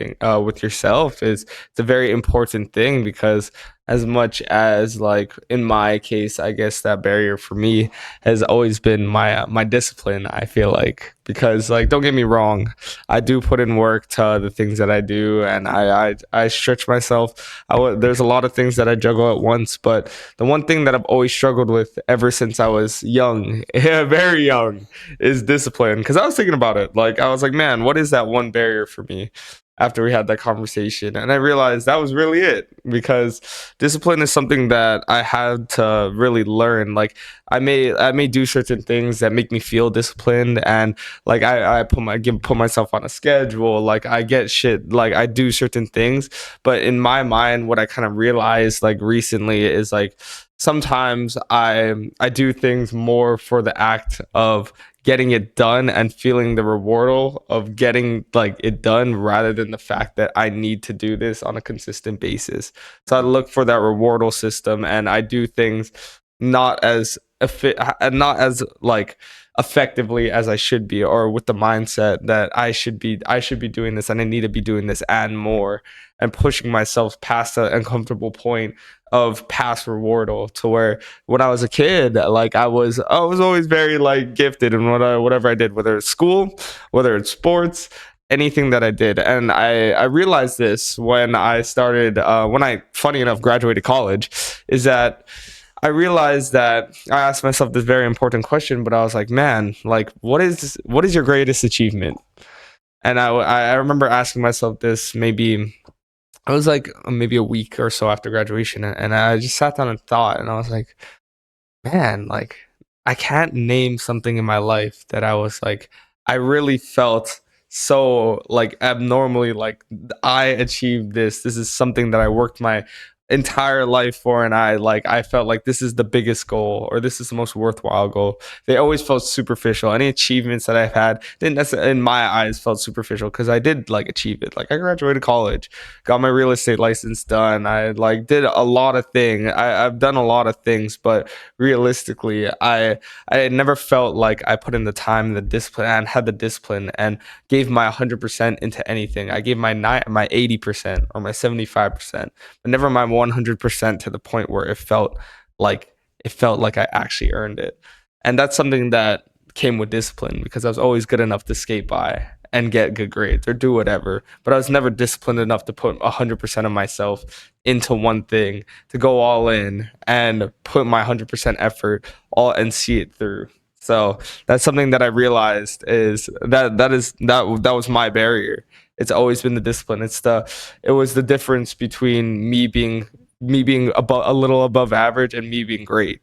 yourself. Is it's a very important thing because as much as like in my case, I guess that barrier for me has always been my discipline. I feel like because like don't get me wrong, I do put in work to the things that I do, and I stretch myself. There's a lot of things that I juggle at once, but the one thing that I've always struggled with ever since I was young, yeah, very young, is discipline. Because I was thinking about it, like I was like, man, what is that one barrier for me? After we had that conversation, and I realized that was really it because discipline is something that I had to really learn. Like I may do certain things that make me feel disciplined, and like I put myself on a schedule, like I get shit, like I do certain things, but in my mind what I kind of realized like recently is like sometimes I do things more for the act of getting it done and feeling the reward of getting like it done rather than the fact that I need to do this on a consistent basis. So I look for that rewardal system, and I do things not as not as like effectively as I should be, or with the mindset that I should be doing this and I need to be doing this and more, and pushing myself past the uncomfortable point of past rewardal to where when I was a kid, like I was always very like gifted in whatever I did, whether it's school, whether it's sports, anything that I did. And I realized this when I started when I funny enough graduated college, is that I realized that I asked myself this very important question, but I was like, man, like what is your greatest achievement? And I remember asking myself this maybe I was like maybe a week or so after graduation, and I just sat down and thought, and I was like, man, like I can't name something in my life that I was like, I really felt so like abnormally like I achieved this. This is something that I worked my entire life for, and I felt like this is the biggest goal or this is the most worthwhile goal. They always felt superficial. Any achievements that I've had didn't necessarily in my eyes felt superficial because I did like achieve it. Like I graduated college, got my real estate license done. I like did a lot of things. I've done a lot of things, but realistically, I never felt like I put in the time, the discipline, and had the discipline and gave my 100% into anything. I gave my 80% or my 75%, but never my 100% to the point where like it felt like I actually earned it. And that's something that came with discipline because I was always good enough to skate by. and get good grades or do whatever. But I was never disciplined enough to put 100% of myself into one thing, to go all in and put my 100% effort all and see it through. So that's something that I realized is that was my barrier. It's always been the discipline. It was the difference between me being above, a little above average, and me being great.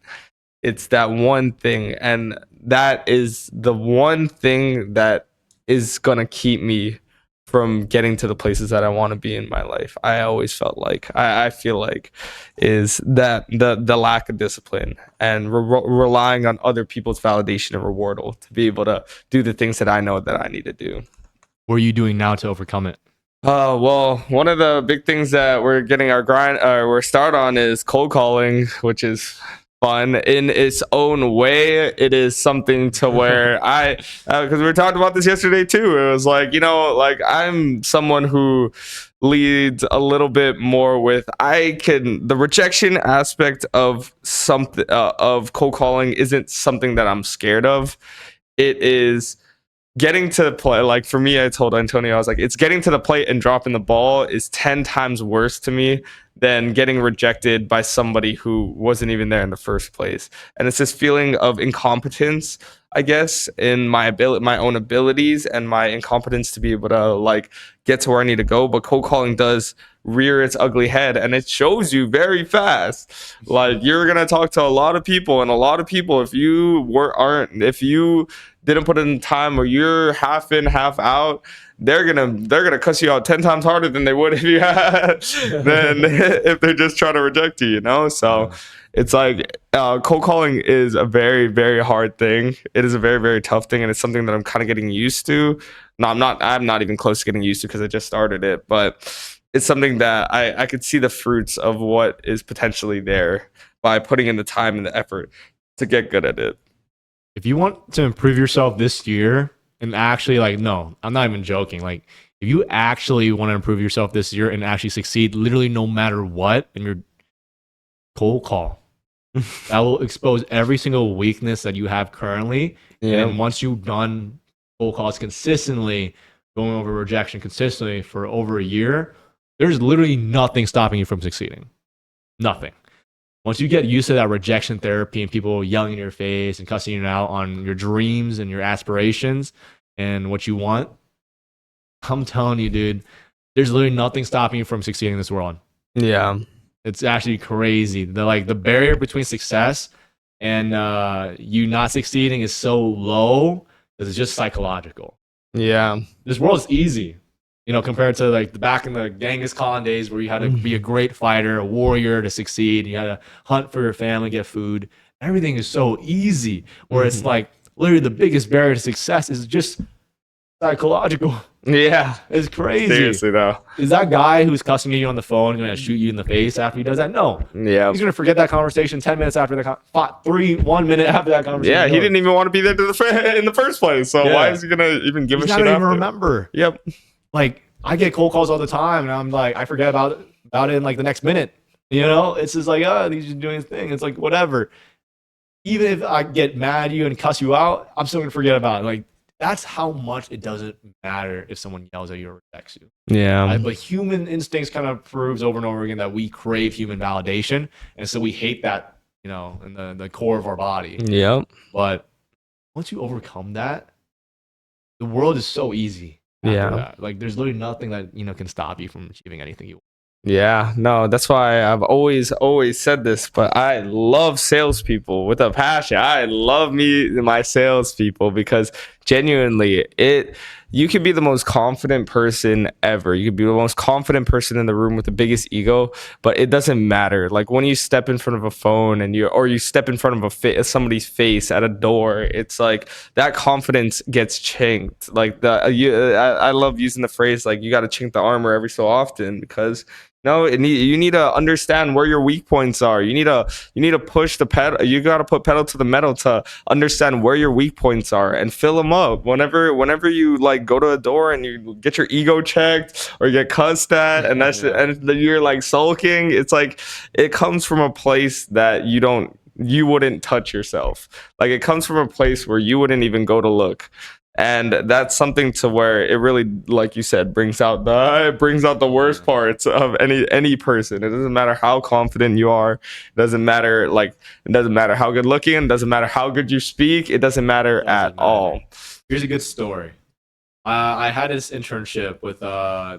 It's that one thing, and that is the one thing that is gonna keep me from getting to the places that I want to be in my life. I always felt like I feel like is that the lack of discipline and relying on other people's validation and rewardal to be able to do the things that I know that I need to do. What are you doing now to overcome it? Well, one of the big things that we're getting we're start on is cold calling, which is fun in its own way. It is something to where because we were talking about this yesterday too. It was like, like I'm someone who leads a little bit more with the rejection aspect of something of cold calling isn't something that I'm scared of. It is getting to the play. Like for me, I told Antonio, I was like, it's getting to the plate and dropping the ball is 10 times worse to me than getting rejected by somebody who wasn't even there in the first place. And it's this feeling of incompetence, I guess, in my own abilities, and my incompetence to be able to like get to where I need to go. But cold calling does rear its ugly head, and it shows you very fast. Like you're gonna talk to a lot of people, and a lot of people, if you didn't put in time, or you're half in, half out, they're gonna cuss you out 10 times harder than they would if you had than if they're just trying to reject you, So it's like cold calling is a very, very hard thing. It is a very, very tough thing, and it's something that I'm kind of getting used to. No, I'm not even close to getting used to because I just started it, but it's something that I could see the fruits of what is potentially there by putting in the time and the effort to get good at it. If you want to improve yourself this year, and actually, like, no, I'm not even joking. Like, if you actually want to improve yourself this year and actually succeed, literally no matter what, and you're cold call, that will expose every single weakness that you have currently. Yeah. And then once you've done cold calls consistently, going over rejection consistently for over a year, there's literally nothing stopping you from succeeding. Nothing. Once you get used to that rejection therapy and people yelling in your face and cussing you out on your dreams and your aspirations and what you want, I'm telling you, dude, there's literally nothing stopping you from succeeding in this world. Yeah. It's actually crazy. The barrier between success and you not succeeding is so low that it's just psychological. Yeah. This world is easy. Compared to like back in the Genghis Khan days where you had to be a great fighter, a warrior to succeed. You had to hunt for your family, get food. Everything is so easy. Where it's like literally the biggest barrier to success is just psychological. Yeah. It's crazy. Seriously though. Is that guy who's cussing you on the phone going to shoot you in the face after he does that? No. Yeah. He's going to forget that conversation 10 minutes after the 1 minute after that conversation. Yeah, he didn't even want to be there in the first place. So why is he going to even give a shit after? He's not even remember. Yep. Like, I get cold calls all the time, and I'm like, I forget about it in like the next minute. It's just like, he's just doing his thing. It's like, whatever. Even if I get mad at you and cuss you out, I'm still gonna forget about it. Like, that's how much it doesn't matter if someone yells at you or rejects you. Yeah. But human instincts kind of proves over and over again that we crave human validation, and so we hate that, in the core of our body. Yep. But once you overcome that, the world is so easy. That. Like there's literally nothing that can stop you from achieving anything you want. Yeah, no, that's why I've always said this, but I love salespeople with a passion. I love my salespeople because genuinely, you could be the most confident person ever. You could be the most confident person in the room with the biggest ego, but it doesn't matter. Like when you step in front of a phone or you step in front of somebody's face at a door, it's like that confidence gets chinked. Like I love using the phrase like you got to chink the armor every so often because. No, you need to understand where your weak points are. You need to push the pedal. You got to put pedal to the metal to understand where your weak points are and fill them up. Whenever you like go to a door and you get your ego checked or get cussed at, and and you're like sulking, it's like it comes from a place that you wouldn't touch yourself. Like it comes from a place where you wouldn't even go to look. And that's something to where it really, like you said, brings out the worst parts of any person. It doesn't matter how confident you are. It doesn't matter it doesn't matter how good looking. It doesn't matter how good you speak. It doesn't matter at Doesn't all. matter. Here's a good story. I had this internship with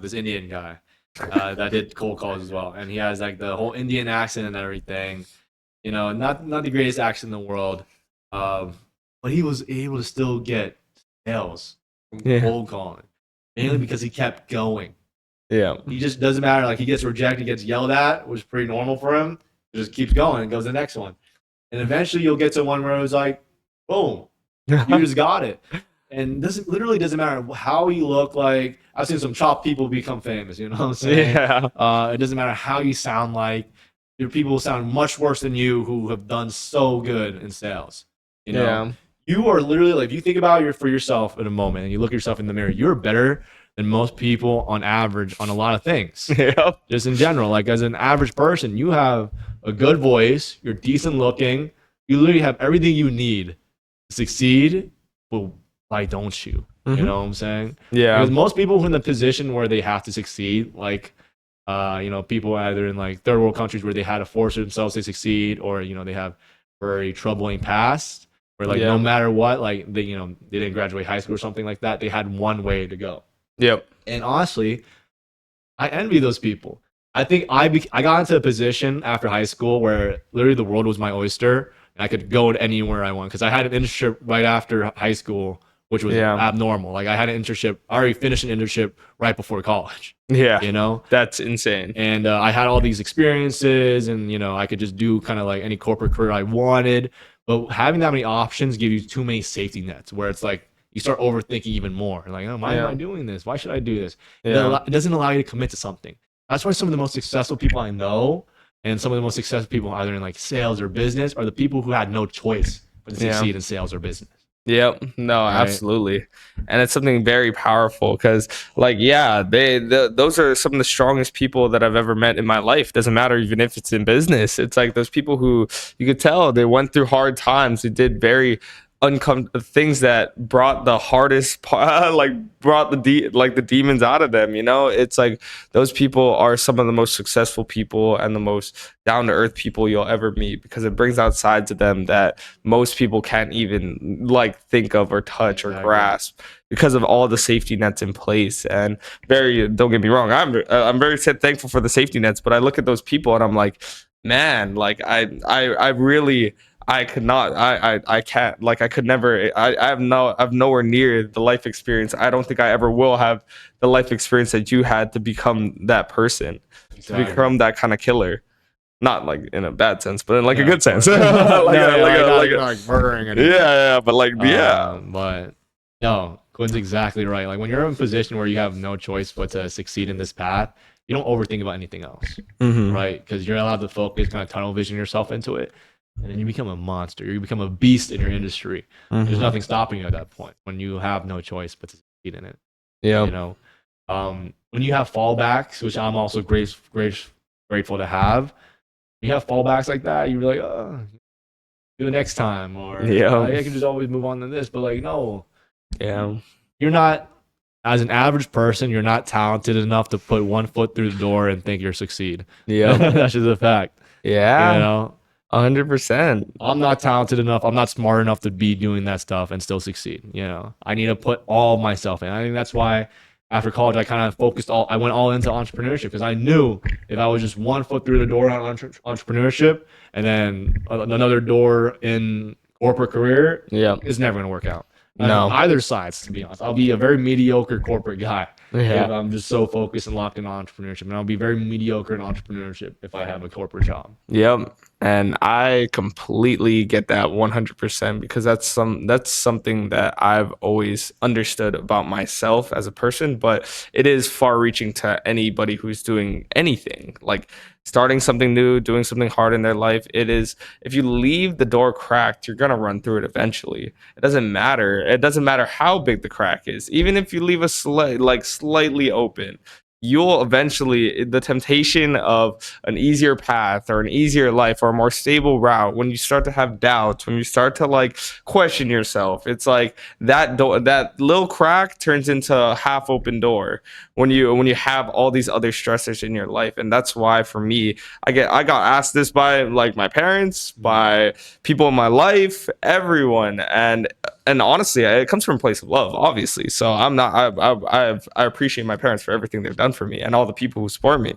this Indian guy that did cold calls as well, and he has like the whole Indian accent and everything. You know, not the greatest accent in the world, um, but he was able to still get sales from Yeah. cold calling, mainly because he kept going. Yeah. He just doesn't matter. Like he gets rejected, gets yelled at, which is pretty normal for him. He just keeps going and goes to the next one, and eventually you'll get to one where it's like, boom, you just got it. And doesn't matter how you look like. I've seen some chopped people become famous, you know what I'm saying? Yeah. It doesn't matter how you sound like. Your people sound much worse than you who have done so good in sales. You know, Yeah. you are literally like, if you think about for yourself in a moment and you look yourself in the mirror, you're better than most people on average on a lot of things. Yep. Just in general, like as an average person, you have a good voice, you're decent looking, you literally have everything you need to succeed. But why don't you? You know what I'm saying? Yeah. Because most people who are in the position where they have to succeed, like you know, people either in like third world countries where they had to force themselves to succeed, or you know, they have very troubling past where like no matter what, like they, you know, they didn't graduate high school or something like that, they had one way to go. Yep. And honestly, I envy those people. I think I got into a position after high school where literally the world was my oyster and I could go anywhere I want because I had an internship right after high school, which was abnormal. Like I had an internship, I already finished an internship right before college. Yeah. You know, that's insane. And I had all these experiences, and you know, I could just do kind of like any corporate career I wanted. But having that many options give you too many safety nets, where it's like you start overthinking even more. Like, oh, why am I doing this? Why should I do this? It doesn't allow you to commit to something. That's why some of the most successful people I know, and some of the most successful people either in like sales or business, are the people who had no choice but to succeed in sales or business. Yep. No, absolutely. And it's something very powerful because, like, yeah, those are some of the strongest people that I've ever met in my life. Doesn't matter even if it's in business. It's like those people who you could tell they went through hard times. They did very things that brought the hardest like brought the demons out of them. You know, it's like those people are some of the most successful people and the most down to earth people you'll ever meet because it brings out sides of them that most people can't even like think of or touch or grasp because of all the safety nets in place. And don't get me wrong, I'm very thankful for the safety nets, but I look at those people and I'm like, man, like I really, I could not, I can't, like I could never, I've nowhere near the life experience. I don't think I ever will have the life experience that you had to become that person, to become that kind of killer. Not like in a bad sense, but in like a good sense. like murdering anyone. Yeah, but like, but no, Quinn's exactly right. Like when you're in a position where you have no choice but to succeed in this path, you don't overthink about anything else, right? Because you're allowed to focus, kind of tunnel vision yourself into it. And then you become a monster. You become a beast in your industry. There's nothing stopping you at that point when you have no choice but to succeed in it. Yeah. You know, when you have fallbacks, which I'm also grateful to have. You have fallbacks like that. You're like, oh, do it next time, or I can just always move on to this. But like, no, you're not. As an average person, you're not talented enough to put one foot through the door and think you'll succeed. Yeah, that's just a fact. Yeah, you know. 100%. I'm not talented enough. I'm not smart enough to be doing that stuff and still succeed. You know, I need to put all of myself in. I think that's why after college, I kind of I went all into entrepreneurship because I knew if I was just one foot through the door on entrepreneurship and then another door in corporate career, it's never going to work out. No, either sides, to be honest. I'll be a very mediocre corporate guy if I'm just so focused and locked in on entrepreneurship, and I'll be very mediocre in entrepreneurship if I have a corporate job. Yep. And I completely get that 100% because that's something that I've always understood about myself as a person, but it is far reaching to anybody who's doing anything. Like starting something new, doing something hard in their life, it is, if you leave the door cracked, you're going to run through it eventually. It doesn't matter. It doesn't matter how big the crack is. Even if you leave a slightly open, you'll eventually, the temptation of an easier path or an easier life or a more stable route, when you start to have doubts, when you start to like question yourself, it's like that door, that little crack turns into a half open door when you have all these other stressors in your life. And that's why for me, I got asked this by like my parents, by people in my life, everyone. And honestly, it comes from a place of love, obviously. So I'm not. I appreciate my parents for everything they've done for me and all the people who support me.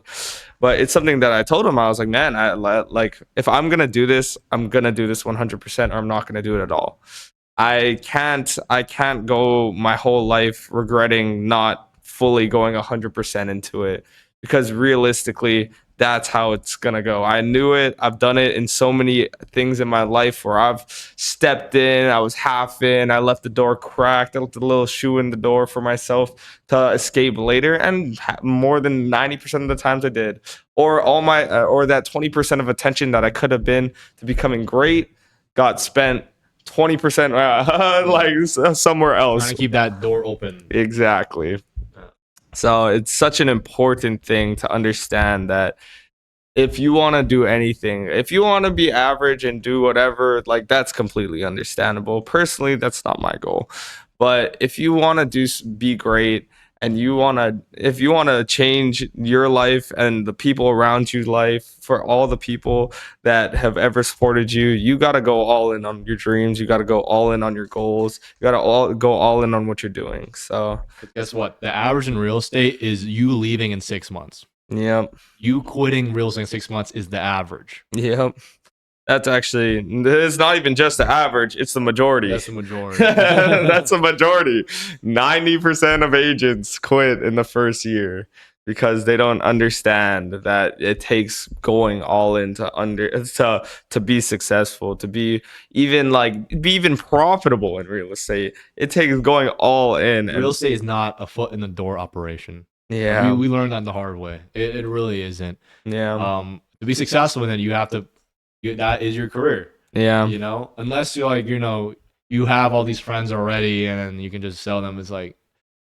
But it's something that I told them. I was like, man, like if I'm gonna do this, I'm gonna do this 100%, or I'm not gonna do it at all. I can't go my whole life regretting not fully going 100% into it, because realistically that's how it's gonna go. I knew it. I've done it in so many things in my life where I've stepped in, I was half in, I left the door cracked, I left a little shoe in the door for myself to escape later, and more than 90% of the times I did. Or all my or that 20% of attention that I could have been to becoming great got spent 20% like somewhere Trying else. to keep that door open. Exactly. So it's such an important thing to understand that if you want to do anything, if you want to be average and do whatever, like that's completely understandable. Personally, that's not my goal. But if you want to be great, and if you want to change your life and the people around you life, for all the people that have ever supported you, you got to go all in on your dreams. You got to go all in on your goals. You got to go all in on what you're doing. So But guess what? The average in real estate is you leaving in 6 months. yep. You quitting real estate in 6 months is the average. Yep. That's actually, it's not even just the average, it's the majority. That's the majority. That's the majority. 90% of agents quit in the first year because they don't understand that it takes going all in to be successful, to be even profitable in real estate. It takes going all in. Real estate is not a foot in the door operation. Yeah. We learned that the hard way. It really isn't. Yeah. To be successful in it, you have to. That is your career. Yeah. You know, unless you're like, you have all these friends already, and you can just sell them. It's like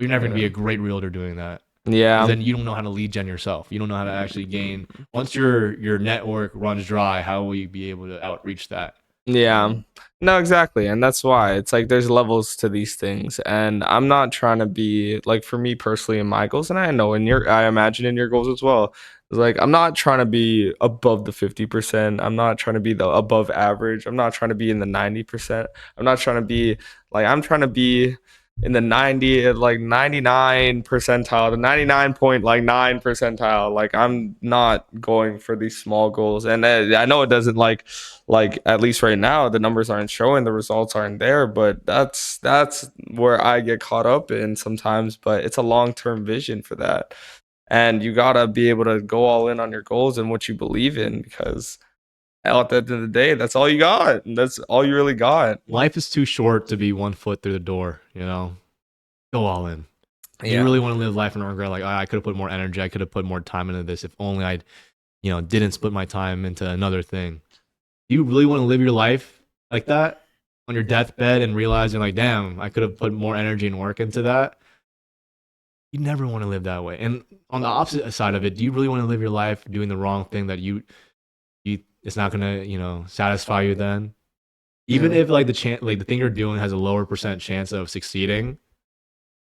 you're never gonna be a great realtor doing that. Yeah. Then you don't know how to lead gen yourself. You don't know how to actually gain. Once your network runs dry, how will you be able to outreach that? Yeah. No, exactly. And that's why it's like there's levels to these things. And I'm not trying to be like, for me personally in my goals, and I know I imagine in your goals as well. It's like I'm not trying to be above the 50%. I'm not trying to be the above average. I'm not trying to be in the 90%. I'm not trying to be I'm trying to be in the 99 percentile, the 99.9 percentile. Like I'm not going for these small goals. And I know it doesn't like at least right now the numbers aren't showing, the results aren't there, but that's where I get caught up in sometimes. But it's a long-term vision for that, and you gotta be able to go all in on your goals and what you believe in, because at the end of the day, that's all you got. That's all you really got. Life is too short to be 1 foot through the door. Go all in. You really want to live life and regret, like, I could have put more energy, I could have put more time into this if only I'd didn't split my time into another thing. Do you really want to live your life like that on your deathbed and realizing like, damn, I could have put more energy and work into that? You never want to live that way. And on the opposite side of it, do you really want to live your life doing the wrong thing that you it's not gonna satisfy you then? Even if like the thing you're doing has a lower percent chance of succeeding,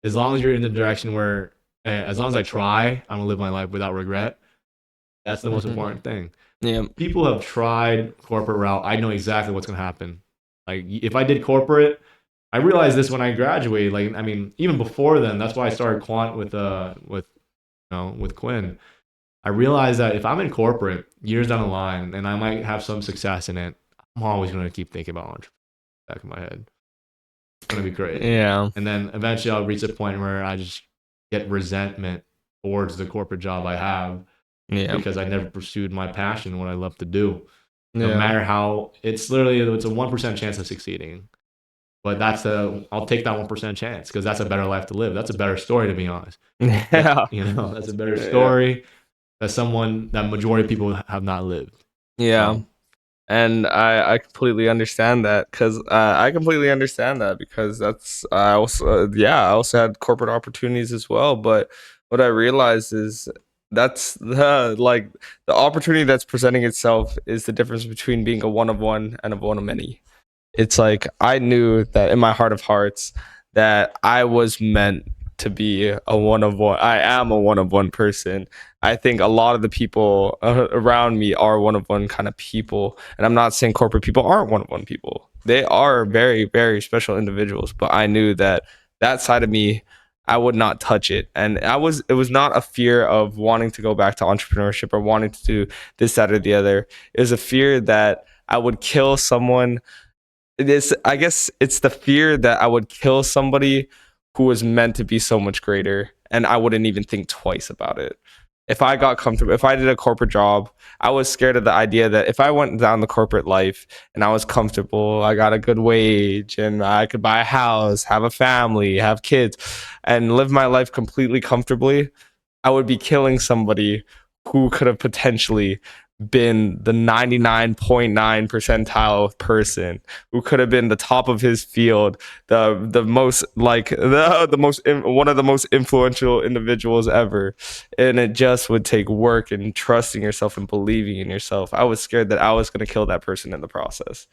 as long as you're in the direction where as long as I try, I'm gonna live my life without regret. That's the most important thing. Yeah. People have tried corporate route. I know exactly what's gonna happen. Like if I did corporate, I realized this when I graduated. Like I mean, even before then, that's why I started Quant with Quinn. I realized that if I'm in corporate years down the line and I might have some success in it, I'm always gonna keep thinking about entrepreneur back in my head. It's gonna be great. Yeah. And then eventually I'll reach a point where I just get resentment towards the corporate job I have. Yeah. Because I never pursued my passion, what I love to do. Yeah. No matter how it's a 1% chance of succeeding. But I'll take that 1% chance because that's a better life to live. That's a better story, to be honest. Yeah. That's a better story that majority of people have not lived. Yeah. And I completely understand that, because that's I also had corporate opportunities as well. But what I realized is that's the opportunity that's presenting itself is the difference between being a one of one and a one of many. It's like I knew that in my heart of hearts that I was meant to be a one of one. I am a one of one person. I think a lot of the people around me are one of one kind of people. And I'm not saying corporate people aren't one of one people. They are very, very special individuals. But I knew that that side of me, I would not touch it. And it was not a fear of wanting to go back to entrepreneurship or wanting to do this, that, or the other. It was a fear that I would kill someone. I guess it's the fear that I would kill somebody who was meant to be so much greater, and I wouldn't even think twice about it. If I got comfortable, if I did a corporate job, I was scared of the idea that if I went down the corporate life and I was comfortable, I got a good wage and I could buy a house, have a family, have kids, and live my life completely comfortably, I would be killing somebody who could have potentially been the 99.9 percentile person, who could have been the top of his field, the most like the most one of the most influential individuals ever. And it just would take work and trusting yourself and believing in yourself. I was scared that I was going to kill that person in the process.